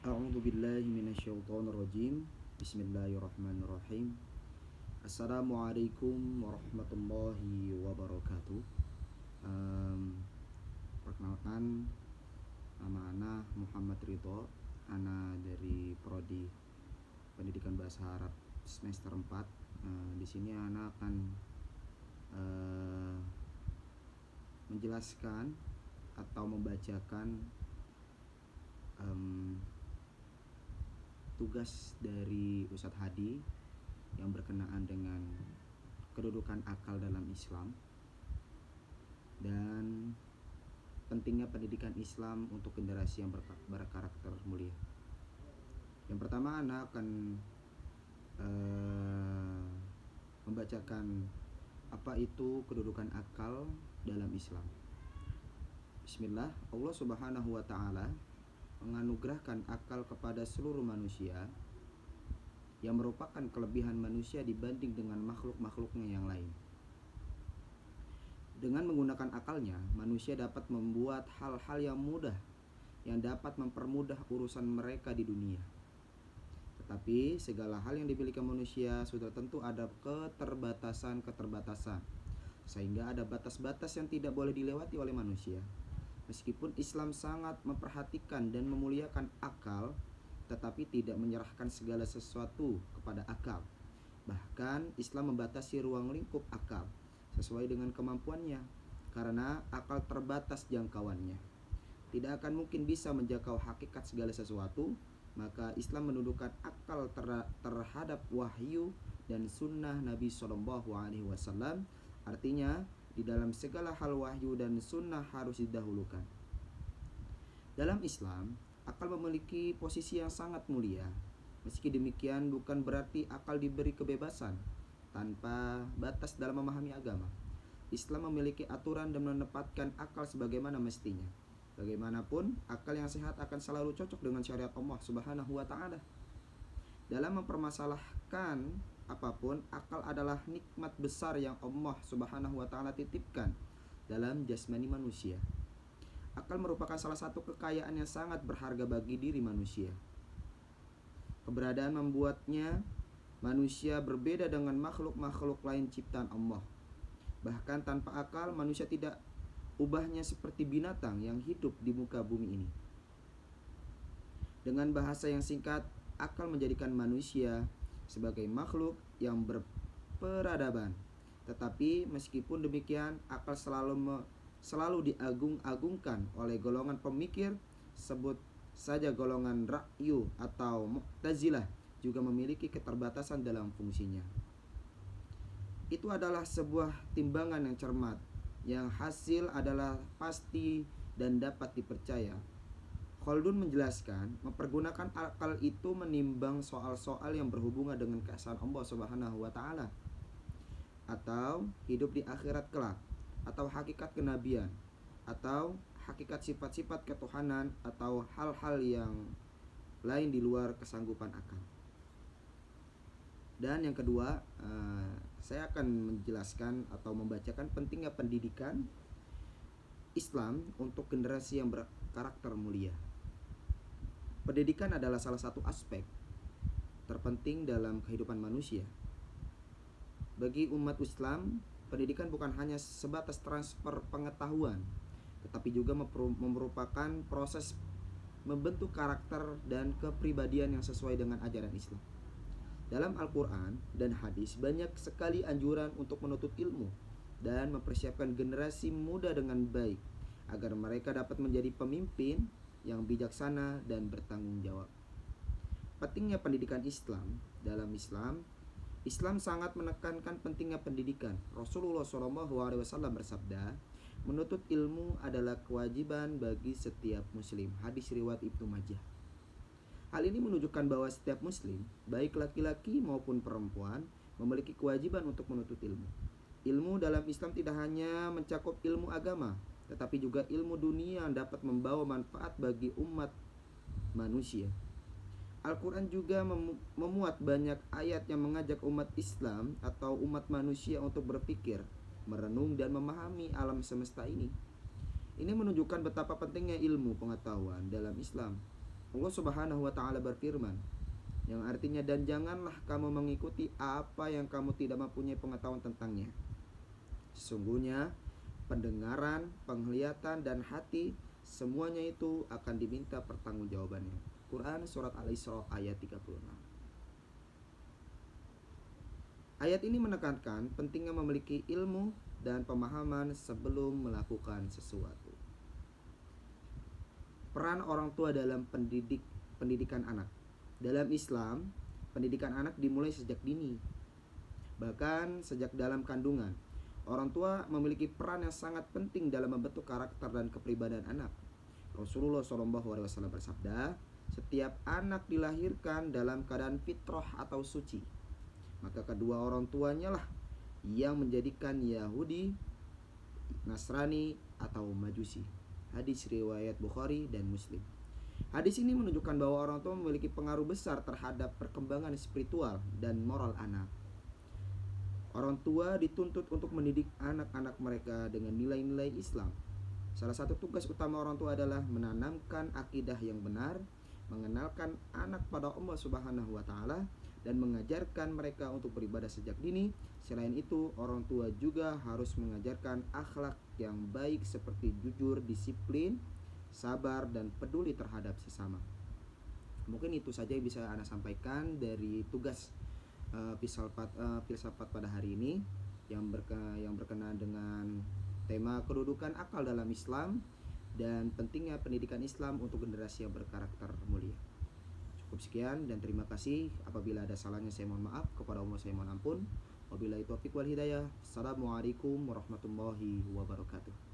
A'udzu billahi minasyaitonir rajim. Bismillahirrahmanirrahim. Assalamualaikum warahmatullahi wabarakatuh. Perkenalkan, nama ana Muhammad Ridho. Ana dari prodi Pendidikan Bahasa Arab semester 4. Di sini ana akan menjelaskan atau membacakan tugas dari Ustadz Hadi yang berkenaan dengan kedudukan akal dalam Islam dan pentingnya pendidikan Islam untuk generasi yang berkarakter mulia. Yang pertama, Anda akan membacakan apa itu kedudukan akal dalam Islam. Bismillah. Allah Subhanahu wa Ta'ala menganugerahkan akal kepada seluruh manusia yang merupakan kelebihan manusia dibanding dengan makhluk-makhluknya yang lain. Dengan menggunakan akalnya, manusia dapat membuat hal-hal yang mudah yang dapat mempermudah urusan mereka di dunia. Tetapi segala hal yang dimiliki manusia sudah tentu ada keterbatasan, sehingga ada batas-batas yang tidak boleh dilewati oleh manusia. Meskipun Islam sangat memperhatikan dan memuliakan akal, tetapi tidak menyerahkan segala sesuatu kepada akal. Bahkan Islam membatasi ruang lingkup akal sesuai dengan kemampuannya, karena akal terbatas jangkauannya. Tidak akan mungkin bisa menjangkau hakikat segala sesuatu, maka Islam menundukkan akal terhadap wahyu dan sunnah Nabi SAW. Artinya, di dalam segala hal wahyu dan sunnah harus didahulukan. Dalam Islam, akal memiliki posisi yang sangat mulia. Meski demikian, bukan berarti akal diberi kebebasan tanpa batas dalam memahami agama. Islam memiliki aturan dan menempatkan akal sebagaimana mestinya. Bagaimanapun, akal yang sehat akan selalu cocok dengan syariat Allah Subhanahu wa Ta'ala. Dalam mempermasalahkan apapun, akal adalah nikmat besar yang Allah Subhanahu wa Ta'ala titipkan dalam jasmani manusia. Akal merupakan salah satu kekayaan yang sangat berharga bagi diri manusia. Keberadaan membuatnya manusia berbeda dengan makhluk-makhluk lain ciptaan Allah. Bahkan tanpa akal, manusia tidak ubahnya seperti binatang yang hidup di muka bumi ini. Dengan bahasa yang singkat, akal menjadikan manusia sebagai makhluk yang berperadaban. Tetapi meskipun demikian, akal selalu diagung-agungkan oleh golongan pemikir, sebut saja golongan Ra'yu atau Mu'tazilah, juga memiliki keterbatasan dalam fungsinya. Itu adalah sebuah timbangan yang cermat, yang hasil adalah pasti dan dapat dipercaya. Khaldun menjelaskan, mempergunakan akal itu menimbang soal-soal yang berhubungan dengan keesaan Allah Subhanahu wa Ta'ala, atau hidup di akhirat kelak, atau hakikat kenabian, atau hakikat sifat-sifat ketuhanan, atau hal-hal yang lain di luar kesanggupan akal. Dan yang kedua, saya akan menjelaskan atau membacakan pentingnya pendidikan Islam untuk generasi yang berkarakter mulia. Pendidikan adalah salah satu aspek terpenting dalam kehidupan manusia. Bagi umat Islam, pendidikan bukan hanya sebatas transfer pengetahuan, tetapi juga merupakan proses membentuk karakter dan kepribadian yang sesuai dengan ajaran Islam. Dalam Al-Quran dan hadis, banyak sekali anjuran untuk menuntut ilmu dan mempersiapkan generasi muda dengan baik, agar mereka dapat menjadi pemimpin yang bijaksana dan bertanggung jawab. Pentingnya pendidikan Islam. Dalam Islam sangat menekankan pentingnya pendidikan. Rasulullah SAW bersabda, menuntut ilmu adalah kewajiban bagi setiap muslim. Hadis riwayat Ibnu Majah. Hal ini menunjukkan bahwa setiap muslim, baik laki-laki maupun perempuan, memiliki kewajiban untuk menuntut ilmu. Ilmu dalam Islam tidak hanya mencakup ilmu agama, tetapi juga ilmu dunia yang dapat membawa manfaat bagi umat manusia. Al-Quran juga memuat banyak ayat yang mengajak umat Islam atau umat manusia untuk berpikir, merenung, dan memahami alam semesta ini. Ini menunjukkan betapa pentingnya ilmu pengetahuan dalam Islam. Allah Subhanahu wa taala berfirman, yang artinya, dan janganlah kamu mengikuti apa yang kamu tidak mempunyai pengetahuan tentangnya. Sesungguhnya pendengaran, penglihatan, dan hati semuanya itu akan diminta pertanggungjawabannya. Quran surat Al-Isra ayat 36. Ayat ini menekankan pentingnya memiliki ilmu dan pemahaman sebelum melakukan sesuatu. Peran orang tua dalam pendidikan anak. Dalam Islam, pendidikan anak dimulai sejak dini, bahkan sejak dalam kandungan. Orang tua memiliki peran yang sangat penting dalam membentuk karakter dan kepribadian anak. Rasulullah SAW bersabda, setiap anak dilahirkan dalam keadaan fitrah atau suci, maka kedua orang tuanya lah yang menjadikan Yahudi, Nasrani, atau Majusi. Hadis riwayat Bukhari dan Muslim. Hadis ini menunjukkan bahwa orang tua memiliki pengaruh besar terhadap perkembangan spiritual dan moral anak. Orang tua dituntut untuk mendidik anak-anak mereka dengan nilai-nilai Islam. Salah satu tugas utama orang tua adalah menanamkan akidah yang benar, mengenalkan anak pada Allah Subhanahu wa taala, dan mengajarkan mereka untuk beribadah sejak dini. Selain itu, orang tua juga harus mengajarkan akhlak yang baik seperti jujur, disiplin, sabar, dan peduli terhadap sesama. Mungkin itu saja yang bisa Anda sampaikan dari tugas filsafat pada hari ini yang berkenaan dengan tema kedudukan akal dalam Islam dan pentingnya pendidikan Islam untuk generasi yang berkarakter mulia. Cukup sekian dan terima kasih. Apabila ada salahnya saya mohon maaf, kepada Allah saya mohon ampun. Wabillahi taufiq wal hidayah. Assalamualaikum warahmatullahi wabarakatuh.